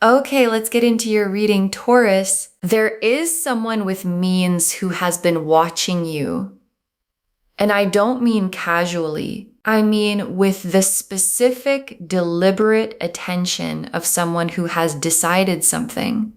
Okay, let's get into your reading, Taurus. There is someone with means who has been watching you. And I don't mean casually. I mean with the specific, deliberate attention of someone who has decided something.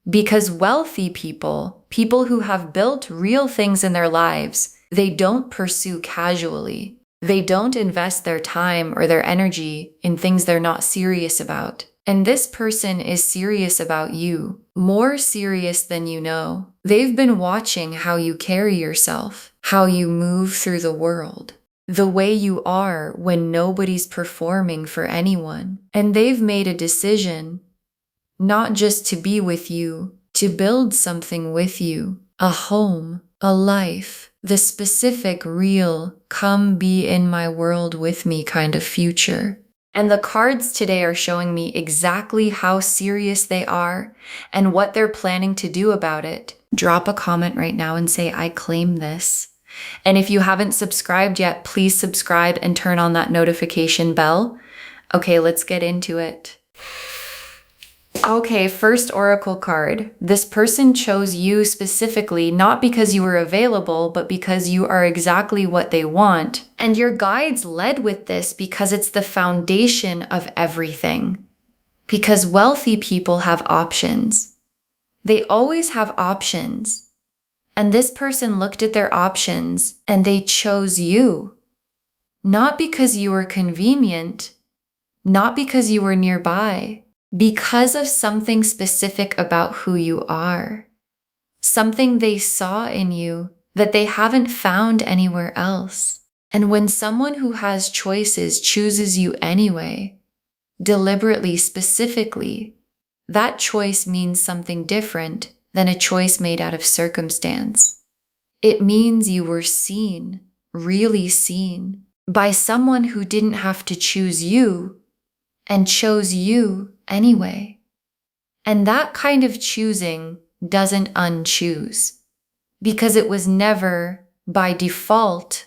Because wealthy people, people who have built real things in their lives, they don't pursue casually. They don't invest their time or their energy in things they're not serious about. And this person is serious about you, more serious than you know. They've been watching how you carry yourself, how you move through the world, the way you are when nobody's performing for anyone. And they've made a decision, not just to be with you, to build something with you, a home, a life, the specific, real, come be in my world with me kind of future. And the cards today are showing me exactly how serious they are and what they're planning to do about it. Drop a comment right now and say, I claim this. And if you haven't subscribed yet, please subscribe and turn on that notification bell. Okay, let's get into it. Okay, first oracle card. This person chose you specifically, not because you were available, but because you are exactly what they want. And your guides led with this because it's the foundation of everything. Because wealthy people have options. They always have options. And this person looked at their options and they chose you. Not because you were convenient, not because you were nearby, because of something specific about who you are. Something they saw in you that they haven't found anywhere else. And when someone who has choices chooses you anyway, deliberately, specifically, that choice means something different than a choice made out of circumstance. It means you were seen, really seen, by someone who didn't have to choose you and chose you anyway. And that kind of choosing doesn't unchoose, because it was never by default.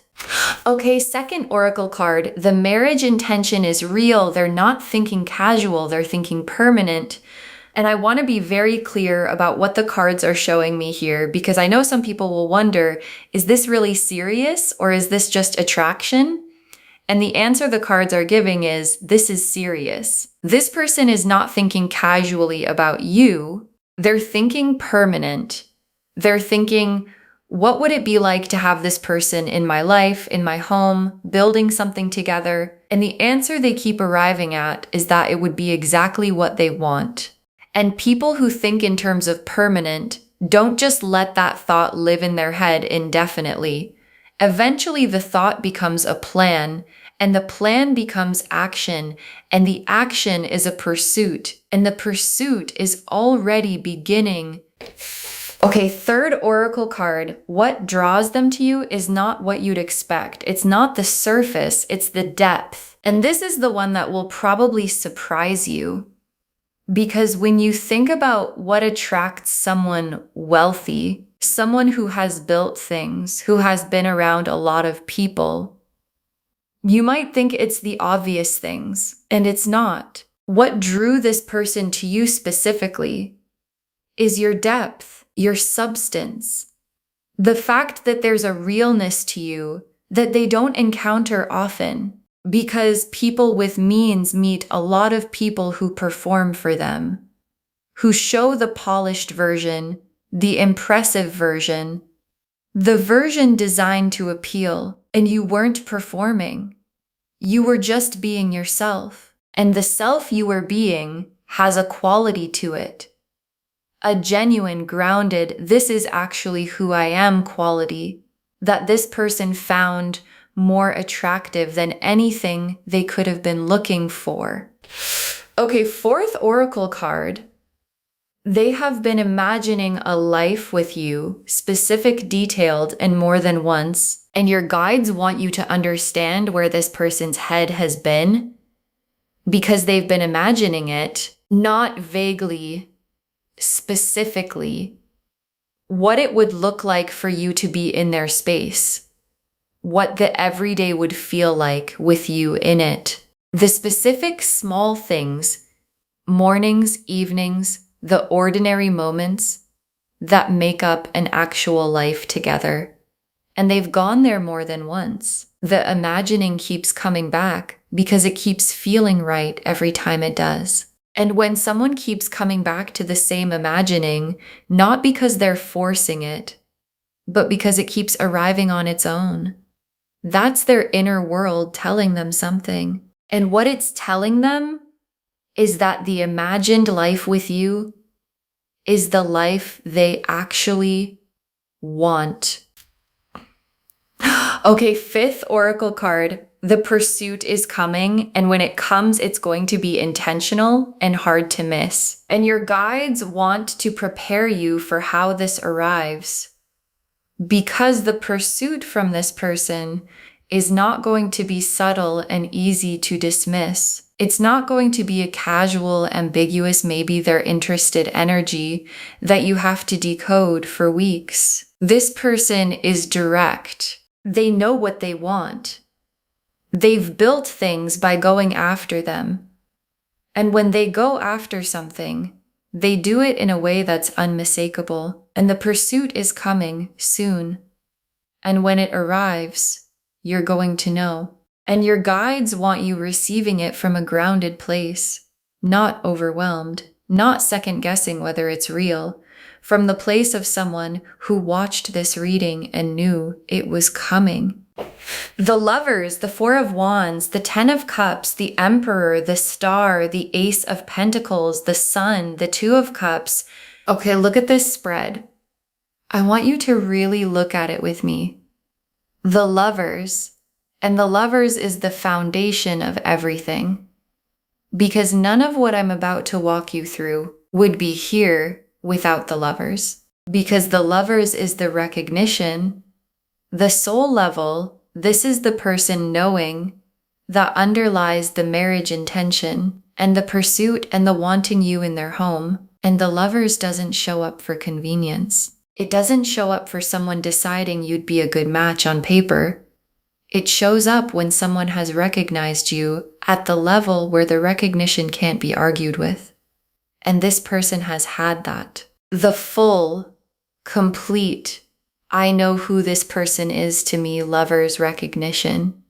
Okay, second oracle card. The marriage intention is real. They're not thinking casual, they're thinking permanent. And I want to be very clear about what the cards are showing me here, because I know some people will wonder, is this really serious or is this just attraction? And the answer the cards are giving is, this is serious. This person is not thinking casually about you. They're thinking permanent. They're thinking, what would it be like to have this person in my life, in my home, building something together? And the answer they keep arriving at is that it would be exactly what they want. And people who think in terms of permanent don't just let that thought live in their head indefinitely. Eventually, the thought becomes a plan, and the plan becomes action, and the action is a pursuit, and the pursuit is already beginning. Okay, third oracle card. What draws them to you is not what you'd expect. It's not the surface, it's the depth. And this is the one that will probably surprise you. Because when you think about what attracts someone wealthy, someone who has built things, who has been around a lot of people, you might think it's the obvious things, and it's not. What drew this person to you specifically is your depth, your substance. The fact that there's a realness to you that they don't encounter often, because people with means meet a lot of people who perform for them, who show the polished version, the impressive version, the version designed to appeal, and you weren't performing. You were just being yourself, and the self you were being has a quality to it. A genuine, grounded, this is actually who I am quality that this person found more attractive than anything they could have been looking for. Okay, fourth oracle card. They have been imagining a life with you, specific, detailed, and more than once, and your guides want you to understand where this person's head has been, because they've been imagining it, not vaguely, specifically, what it would look like for you to be in their space, what the everyday would feel like with you in it. The specific small things mornings, evenings, the ordinary moments that make up an actual life together. And they've gone there more than once. The imagining keeps coming back because it keeps feeling right every time it does. And when someone keeps coming back to the same imagining, not because they're forcing it, but because it keeps arriving on its own, that's their inner world telling them something. And what it's telling them is that the imagined life with you is the life they actually want. Okay, fifth oracle card. The pursuit is coming, and when it comes, it's going to be intentional and hard to miss. And your guides want to prepare you for how this arrives, because the pursuit from this person is not going to be subtle and easy to dismiss. It's not going to be a casual, ambiguous, maybe they're interested energy that you have to decode for weeks. This person is direct. They know what they want. They've built things by going after them. And when they go after something, they do it in a way that's unmistakable. And the pursuit is coming soon. And when it arrives, you're going to know. And your guides want you receiving it from a grounded place, not overwhelmed, not second-guessing whether it's real, from the place of someone who watched this reading and knew it was coming. The Lovers, the Four of Wands, the Ten of Cups, the Emperor, the Star, the Ace of Pentacles, the Sun, the Two of Cups. Okay, look at this spread. I want you to really look at it with me. The Lovers, and the Lovers is the foundation of everything. Because none of what I'm about to walk you through would be here without the Lovers. Because the Lovers is the recognition, the soul level. This is the person knowing that underlies the marriage intention and the pursuit and the wanting you in their home. And the Lovers doesn't show up for convenience. It doesn't show up for someone deciding you'd be a good match on paper. It shows up when someone has recognized you at the level where the recognition can't be argued with. And this person has had that. The full, complete, I know who this person is to me, Lovers recognition.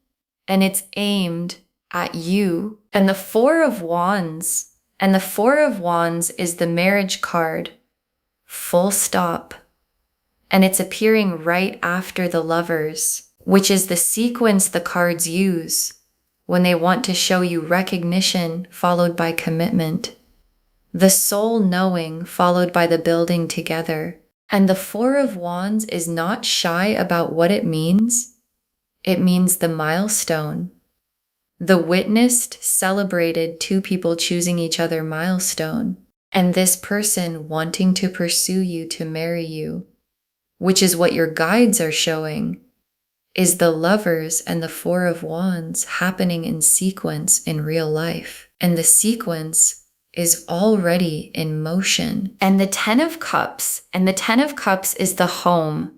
And it's aimed at you. And the Four of Wands, and the Four of Wands is the marriage card, full stop. And it's appearing right after the Lovers, which is the sequence the cards use when they want to show you recognition followed by commitment. The soul knowing followed by the building together. And the Four of Wands is not shy about what it means. It means the milestone. The witnessed, celebrated two people choosing each other milestone. And this person wanting to pursue you to marry you, which is what your guides are showing, is the Lovers and the Four of Wands happening in sequence in real life. And the sequence is already in motion. And the Ten of Cups, and the Ten of Cups is the home,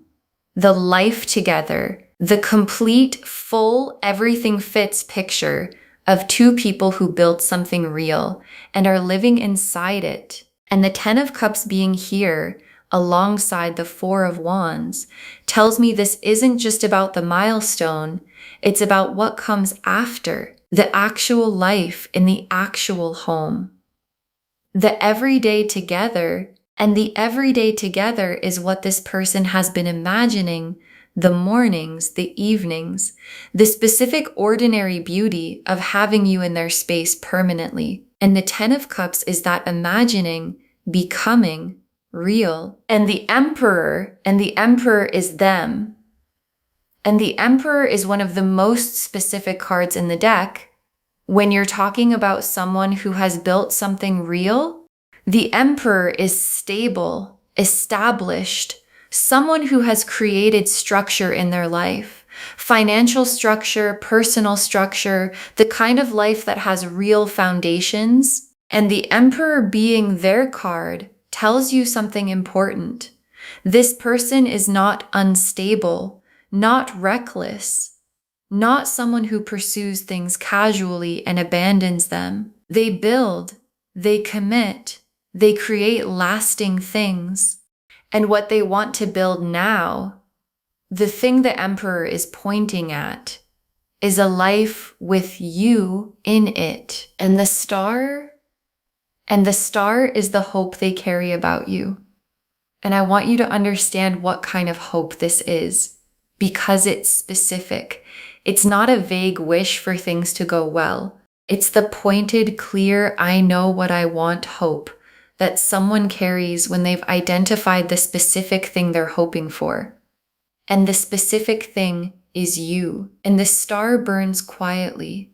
the life together, the complete, full, everything fits picture of two people who built something real and are living inside it. And the Ten of Cups being here alongside the Four of Wands tells me this isn't just about the milestone, it's about what comes after, the actual life in the actual home. The everyday together, and the everyday together is what this person has been imagining, the mornings, the evenings, the specific ordinary beauty of having you in their space permanently. And the Ten of Cups is that imagining becoming real. And the Emperor is them. And the Emperor is one of the most specific cards in the deck. When you're talking about someone who has built something real, the Emperor is stable, established, someone who has created structure in their life, financial structure, personal structure, the kind of life that has real foundations. And the Emperor being their card tells you something important. This person is not unstable, not reckless, not someone who pursues things casually and abandons them. They build, they commit, they create lasting things. And what they want to build now, the thing the Emperor is pointing at, is a life with you in it. And the star is the hope they carry about you. And I want you to understand what kind of hope this is, because it's specific. It's not a vague wish for things to go well. It's the pointed, clear, I know what I want hope that someone carries when they've identified the specific thing they're hoping for. And the specific thing is you. And the star burns quietly,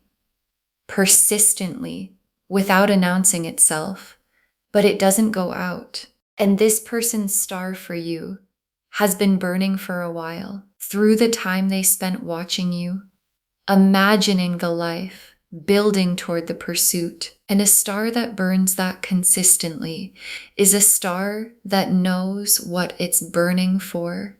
persistently, without announcing itself, but it doesn't go out. And this person's star for you has been burning for a while, through the time they spent watching you, imagining the life, building toward the pursuit. And a star that burns that consistently is a star that knows what it's burning for.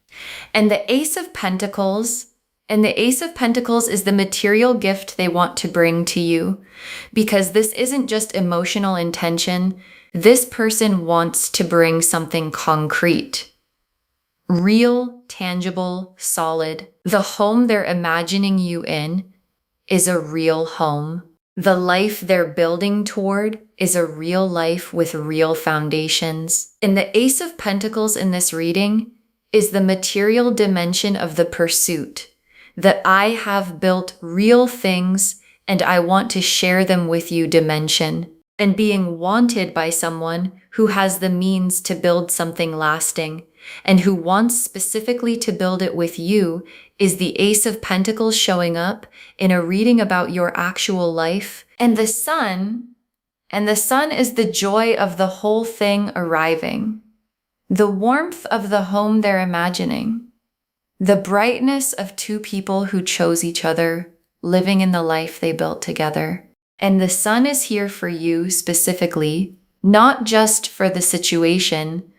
And the Ace of Pentacles is the material gift they want to bring to you, because this isn't just emotional intention. This person wants to bring something concrete, real, tangible, solid. The home they're imagining you in is a real home. The life they're building toward is a real life with real foundations. And the Ace of Pentacles in this reading is the material dimension of the pursuit, that I have built real things and I want to share them with you dimension. And being wanted by someone who has the means to build something lasting and who wants specifically to build it with you is the Ace of Pentacles showing up in a reading about your actual life. And the sun is the joy of the whole thing arriving, the warmth of the home they're imagining, the brightness of two people who chose each other, living in the life they built together. And the sun is here for you specifically, not just for the situation,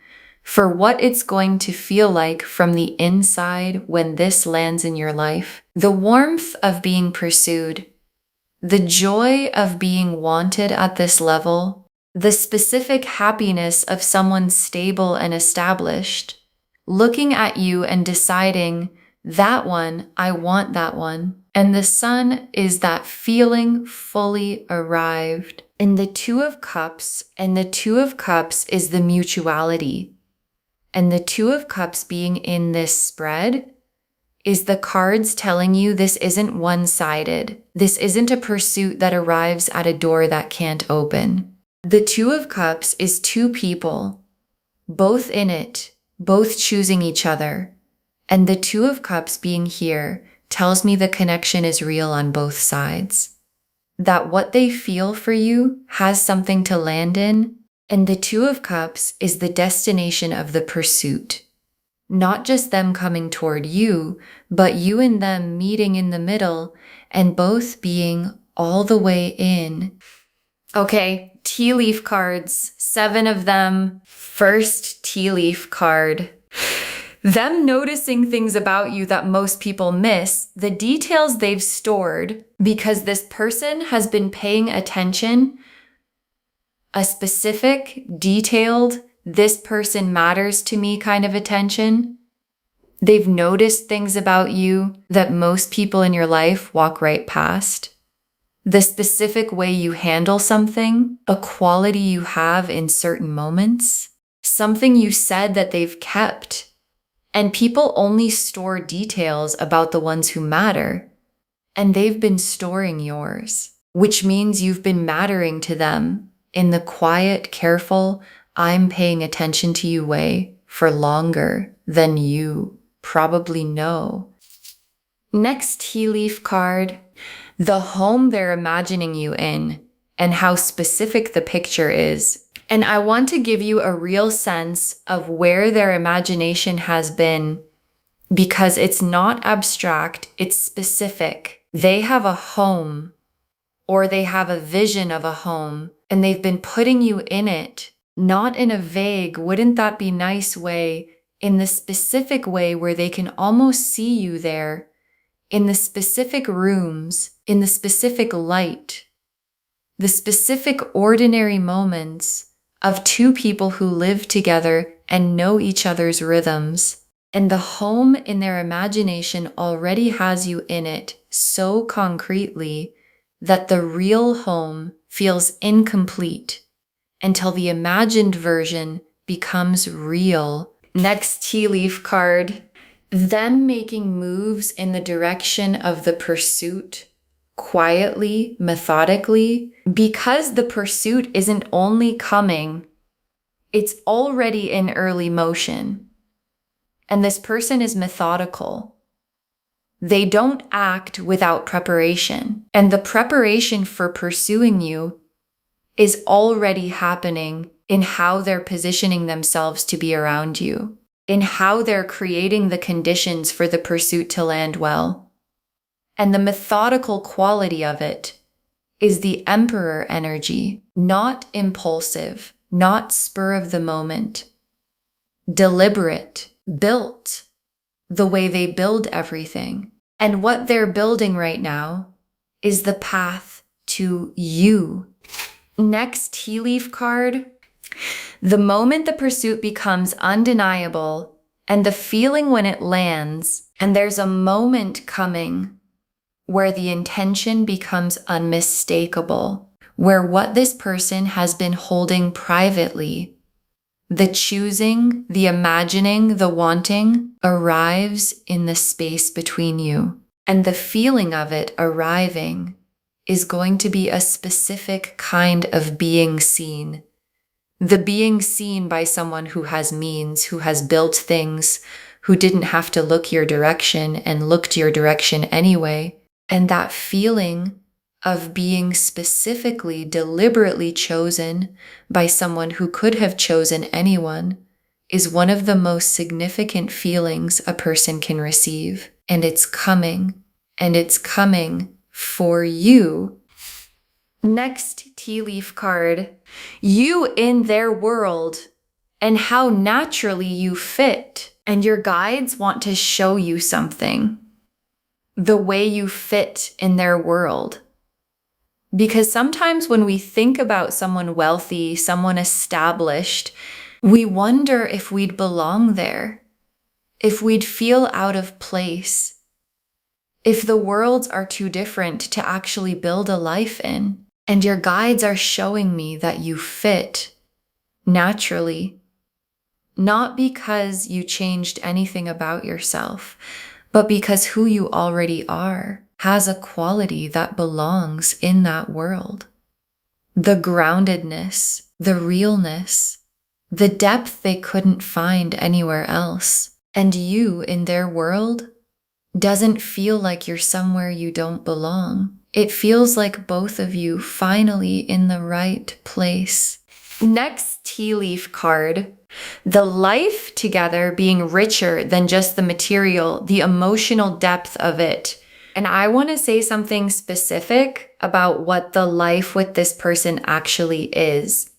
for what it's going to feel like from the inside when this lands in your life. The warmth of being pursued, the joy of being wanted at this level, the specific happiness of someone stable and established, looking at you and deciding, that one, I want that one. And the sun is that feeling fully arrived. In the Two of Cups, and the Two of Cups is the mutuality. And the Two of Cups being in this spread is the cards telling you this isn't one-sided. This isn't a pursuit that arrives at a door that can't open. The Two of Cups is two people, both in it, both choosing each other. And the Two of Cups being here tells me the connection is real on both sides. That what they feel for you has something to land in. And the Two of Cups is the destination of the pursuit. Not just them coming toward you, but you and them meeting in the middle and both being all the way in. Okay, tea leaf cards, 7 of them. First tea leaf card. Them noticing things about you that most people miss, the details they've stored, because this person has been paying attention, a specific, detailed, this person matters to me kind of attention. They've noticed things about you that most people in your life walk right past. The specific way you handle something, a quality you have in certain moments, something you said that they've kept. And people only store details about the ones who matter. And they've been storing yours, which means you've been mattering to them in the quiet, careful, I'm paying attention to you way for longer than you probably know. Next tea leaf card, the home they're imagining you in and how specific the picture is. And I want to give you a real sense of where their imagination has been, because it's not abstract, it's specific. They have a home, or they have a vision of a home, and they've been putting you in it, not in a vague, wouldn't that be nice way, in the specific way where they can almost see you there, in the specific rooms, in the specific light. the specific ordinary moments of two people who live together and know each other's rhythms. And the home in their imagination already has you in it so concretely that the real home feels incomplete until the imagined version becomes real. Next tea leaf card, them making moves in the direction of the pursuit, quietly, methodically, because the pursuit isn't only coming, it's already in early motion. And this person is methodical. They don't act without preparation. And the preparation for pursuing you is already happening in how they're positioning themselves to be around you, in how they're creating the conditions for the pursuit to land well. And the methodical quality of it is the Emperor energy, not impulsive, not spur of the moment, deliberate, built the way they build everything. And what they're building right now is the path to you. Next tea leaf card, the moment the pursuit becomes undeniable and the feeling when it lands, and there's a moment coming where the intention becomes unmistakable, where what this person has been holding privately, the choosing, the imagining, the wanting, arrives in the space between you. And the feeling of it arriving is going to be a specific kind of being seen. The being seen by someone who has means, who has built things, who didn't have to look your direction and looked your direction anyway. And that feeling of being specifically, deliberately chosen by someone who could have chosen anyone is one of the most significant feelings a person can receive. And it's coming for you. Next tea leaf card, you in their world and how naturally you fit. And your guides want to show you something, the way you fit in their world. Because sometimes when we think about someone wealthy, someone established, we wonder if we'd belong there, if we'd feel out of place, if the worlds are too different to actually build a life in. And your guides are showing me that you fit naturally, not because you changed anything about yourself, but because who you already are has a quality that belongs in that world. The groundedness, the realness, the depth they couldn't find anywhere else. And you in their world doesn't feel like you're somewhere you don't belong. It feels like both of you finally in the right place. Next tea leaf card, the life together being richer than just the material, the emotional depth of it. And I want to say something specific about what the life with this person actually is.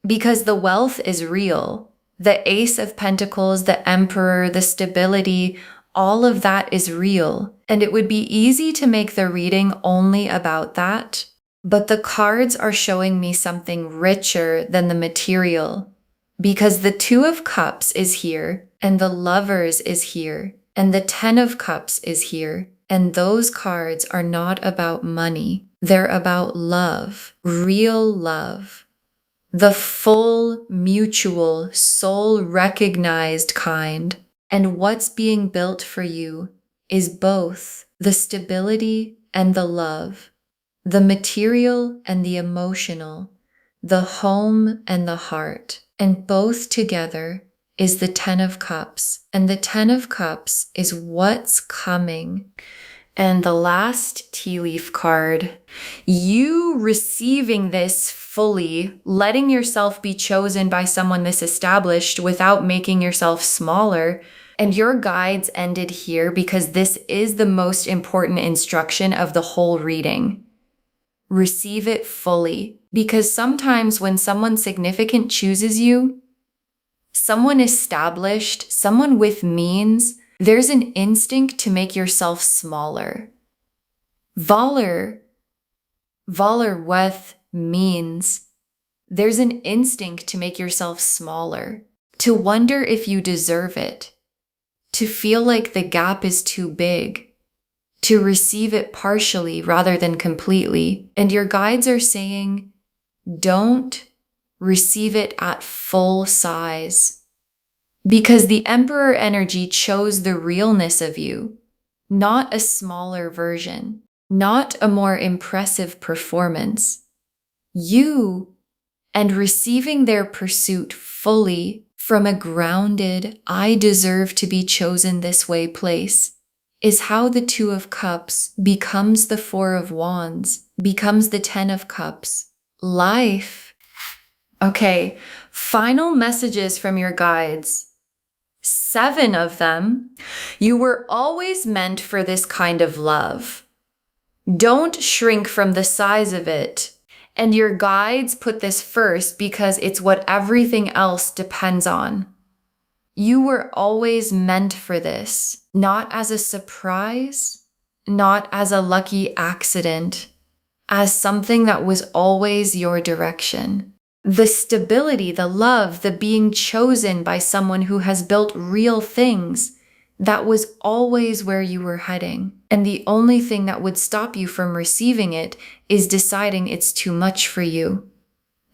Because the wealth is real. The Ace of Pentacles, the Emperor, the stability, all of that is real. And it would be easy to make the reading only about that. But the cards are showing me something richer than the material. Because the Two of Cups is here, and the Lovers is here, and the Ten of Cups is here. And those cards are not about money. They're about love, real love. The full, mutual, soul-recognized kind. And what's being built for you is both the stability and the love, the material and the emotional, the home and the heart. And both together is the Ten of Cups. And the Ten of Cups is what's coming. And the last tea leaf card, you receiving this fully, letting yourself be chosen by someone this established without making yourself smaller. And your guides ended here because this is the most important instruction of the whole reading. Receive it fully. Because sometimes when someone significant chooses you, someone established, someone with means, there's an instinct to make yourself smaller. Valar with means. There's an instinct to make yourself smaller, to wonder if you deserve it, to feel like the gap is too big, to receive it partially rather than completely. And your guides are saying, don't receive it at full size. Because the Emperor energy chose the realness of you, not a smaller version, not a more impressive performance. You and receiving their pursuit fully from a grounded, I deserve to be chosen this way place is how the Two of Cups becomes the Four of Wands, becomes the Ten of Cups. Life. Okay, final messages from your guides. 7 of them. You were always meant for this kind of love. Don't shrink from the size of it. And your guides put this first because it's what everything else depends on. You were always meant for this, not as a surprise, not as a lucky accident, as something that was always your direction. The stability, the love, the being chosen by someone who has built real things, that was always where you were heading. And the only thing that would stop you from receiving it is deciding it's too much for you,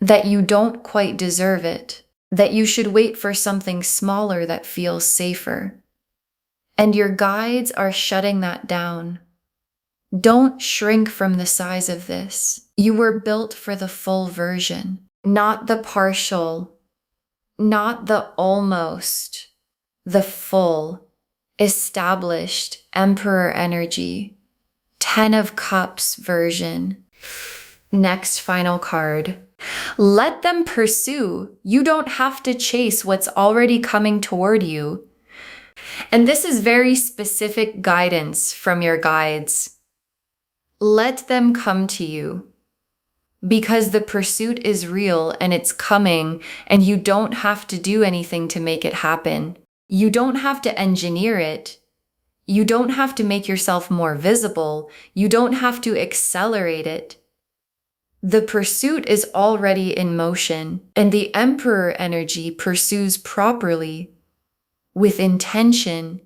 that you don't quite deserve it, that you should wait for something smaller that feels safer. And your guides are shutting that down. Don't shrink from the size of this. You were built for the full version, not the partial, not the almost, the full, established Emperor energy, 10 of Cups version. Next final card. Let them pursue. You don't have to chase what's already coming toward you. And this is very specific guidance from your guides. Let them come to you because the pursuit is real and it's coming, and you don't have to do anything to make it happen. You don't have to engineer it. You don't have to make yourself more visible. You don't have to accelerate it. The pursuit is already in motion, and the Emperor energy pursues properly, with intention,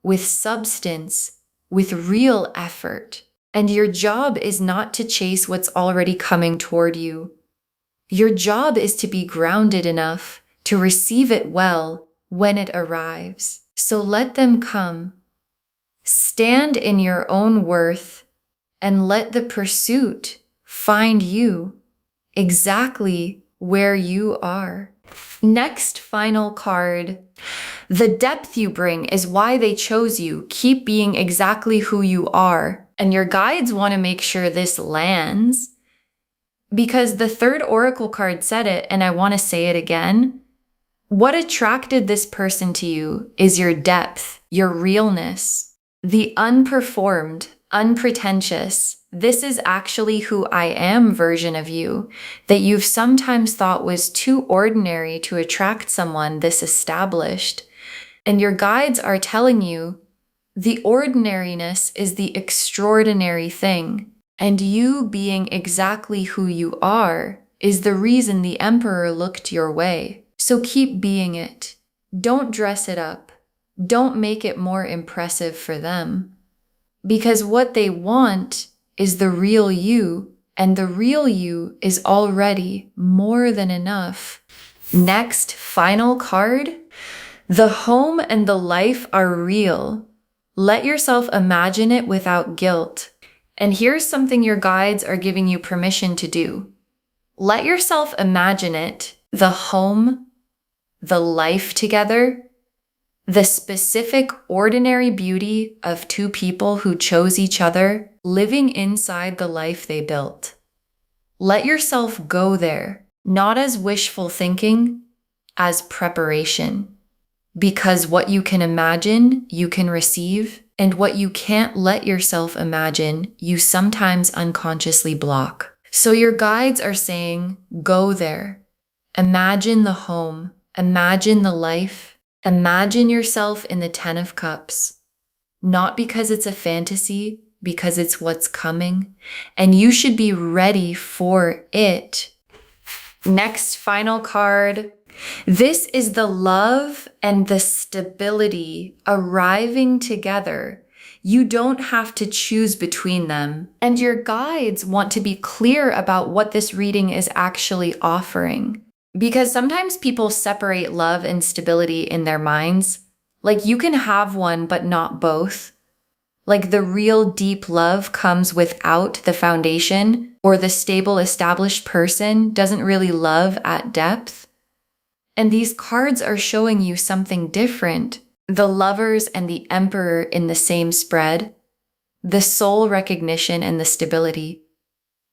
with substance, with real effort. And your job is not to chase what's already coming toward you. Your job is to be grounded enough to receive it well when it arrives. So let them come. Stand in your own worth and let the pursuit find you exactly where you are. Next final card. The depth you bring is why they chose you. Keep being exactly who you are. And your guides want to make sure this lands because the third oracle card said it, and I want to say it again. What attracted this person to you is your depth, your realness, the unperformed, unpretentious, this is actually who I am version of you that you've sometimes thought was too ordinary to attract someone this established. And your guides are telling you the ordinariness is the extraordinary thing. And you being exactly who you are is the reason the Emperor looked your way. So keep being it. Don't dress it up. Don't make it more impressive for them. Because what they want is the real you, and the real you is already more than enough. Next, final card. The home and the life are real. Let yourself imagine it without guilt. And here's something your guides are giving you permission to do. Let yourself imagine it, the home, the life together, the specific ordinary beauty of two people who chose each other, living inside the life they built. Let yourself go there, not as wishful thinking, as preparation. Because what you can imagine, you can receive, and what you can't let yourself imagine, you sometimes unconsciously block. So your guides are saying, go there. Imagine the home, imagine the life, imagine yourself in the 10 of Cups. Not because it's a fantasy, because it's what's coming, and you should be ready for it. Next, final card. This is the love and the stability arriving together. You don't have to choose between them. And your guides want to be clear about what this reading is actually offering. Because sometimes people separate love and stability in their minds. Like you can have one, but not both. Like the real deep love comes without the foundation, or the stable established person doesn't really love at depth. And these cards are showing you something different. The Lovers and the Emperor in the same spread, the soul recognition and the stability,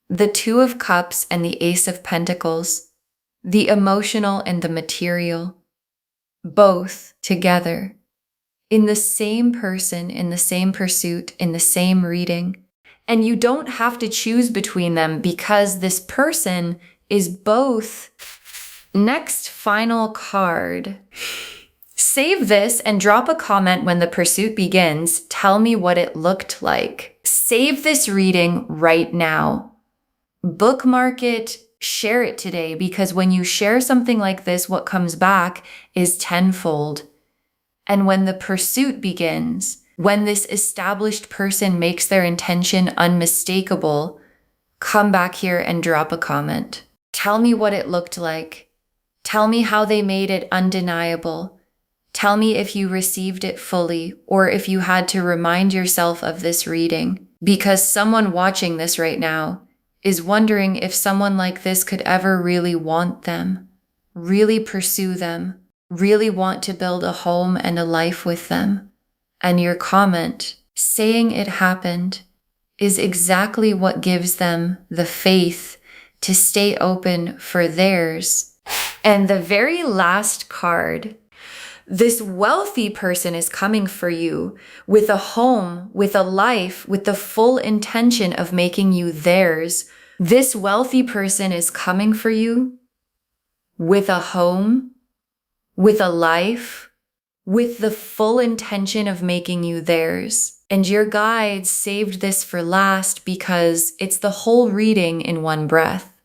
the Two of Cups and the Ace of Pentacles, the emotional and the material, both together, in the same person, in the same pursuit, in the same reading. And you don't have to choose between them because this person is both. Next, final card. Save this and drop a comment when the pursuit begins. Tell me what it looked like. Save this reading right now. Bookmark it, share it today, because when you share something like this, what comes back is tenfold. And when the pursuit begins, when this established person makes their intention unmistakable, come back here and drop a comment. Tell me what it looked like. Tell me how they made it undeniable. Tell me if you received it fully, or if you had to remind yourself of this reading, because someone watching this right now is wondering if someone like this could ever really want them, really pursue them, really want to build a home and a life with them. And your comment, saying it happened, is exactly what gives them the faith to stay open for theirs. And the very last card. This wealthy person is coming for you with a home, with a life, with the full intention of making you theirs. This wealthy person is coming for you with a home, with a life, with the full intention of making you theirs. And your guides saved this for last because it's the whole reading in one breath.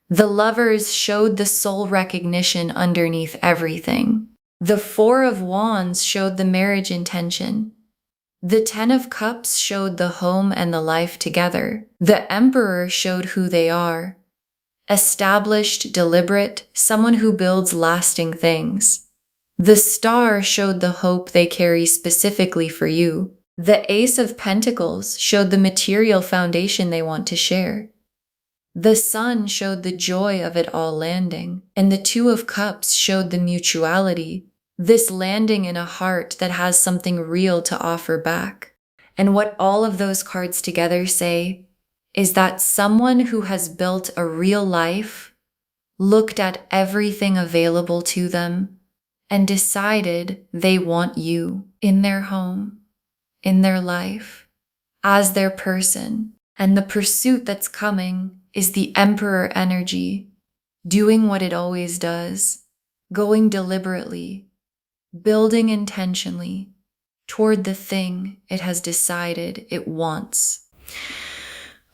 The Lovers showed the soul recognition underneath everything. The Four of Wands showed the marriage intention. The Ten of Cups showed the home and the life together. The Emperor showed who they are. Established, deliberate, someone who builds lasting things. The Star showed the hope they carry specifically for you. The Ace of Pentacles showed the material foundation they want to share. The Sun showed the joy of it all landing, and the Two of Cups showed the mutuality, this landing in a heart that has something real to offer back. And what all of those cards together say is that someone who has built a real life looked at everything available to them and decided they want you in their home, in their life, as their person. And the pursuit that's coming is the Emperor energy, doing what it always does, going deliberately, building intentionally toward the thing it has decided it wants.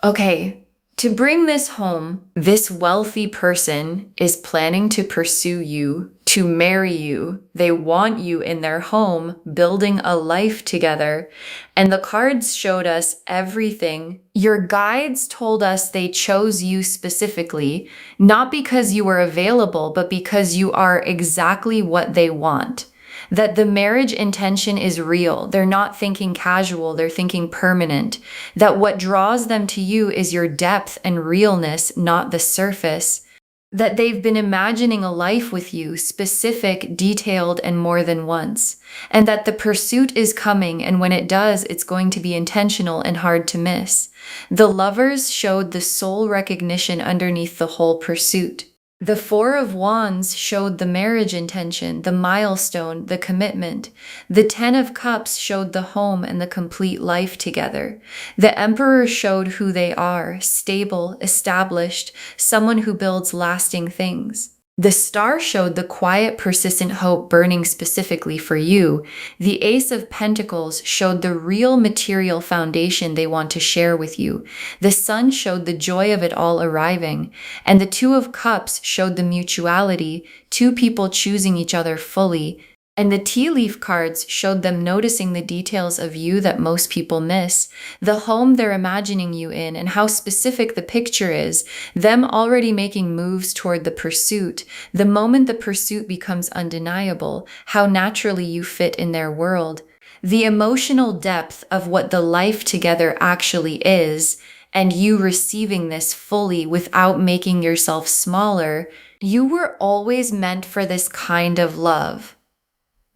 Okay, to bring this home, this wealthy person is planning to pursue you, to marry you. They want you in their home, building a life together. And the cards showed us everything. Your guides told us they chose you specifically, not because you were available, but because you are exactly what they want. That the marriage intention is real. They're not thinking casual, they're thinking permanent. That what draws them to you is your depth and realness, not the surface. That they've been imagining a life with you, specific, detailed, and more than once. And that the pursuit is coming, and when it does, it's going to be intentional and hard to miss. The Lovers showed the soul recognition underneath the whole pursuit. The Four of Wands showed the marriage intention, the milestone, the commitment. The Ten of Cups showed the home and the complete life together. The Emperor showed who they are, stable, established, someone who builds lasting things. The star showed the quiet, persistent hope burning specifically for you. The Ace of Pentacles showed the real material foundation they want to share with you. The Sun showed the joy of it all arriving. And the Two of Cups showed the mutuality, two people choosing each other fully. And the tea leaf cards showed them noticing the details of you that most people miss, the home they're imagining you in, and how specific the picture is, them already making moves toward the pursuit. The moment the pursuit becomes undeniable, how naturally you fit in their world. The emotional depth of what the life together actually is, and you receiving this fully without making yourself smaller. You were always meant for this kind of love.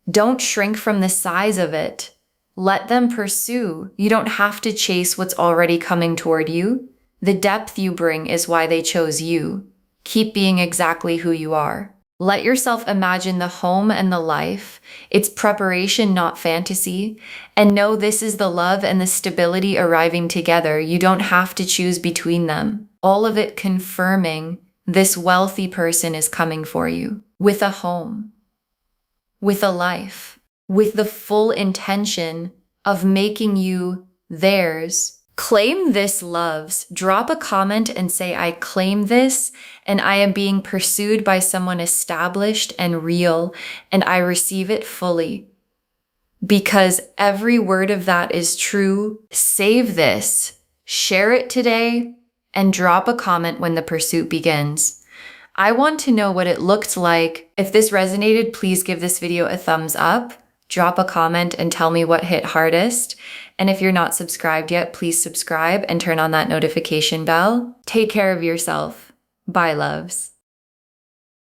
Don't shrink from the size of it. Let them pursue. You don't have to chase what's already coming toward you. The depth you bring is why they chose you. Keep being exactly who you are. Let yourself imagine the home and the life. It's preparation, not fantasy. And know this is the love and the stability arriving together. You don't have to choose between them. All of it confirming this wealthy person is coming for you with a home, with a life, with the full intention of making you theirs. Claim this, loves. Drop a comment and say, I claim this, and I am being pursued by someone established and real, and I receive it fully. Because every word of that is true. Save this, share it today, and drop a comment when the pursuit begins. I want to know what it looked like. If this resonated, please give this video a thumbs up, drop a comment and tell me what hit hardest. And if you're not subscribed yet, please subscribe and turn on that notification bell. Take care of yourself. Bye, loves.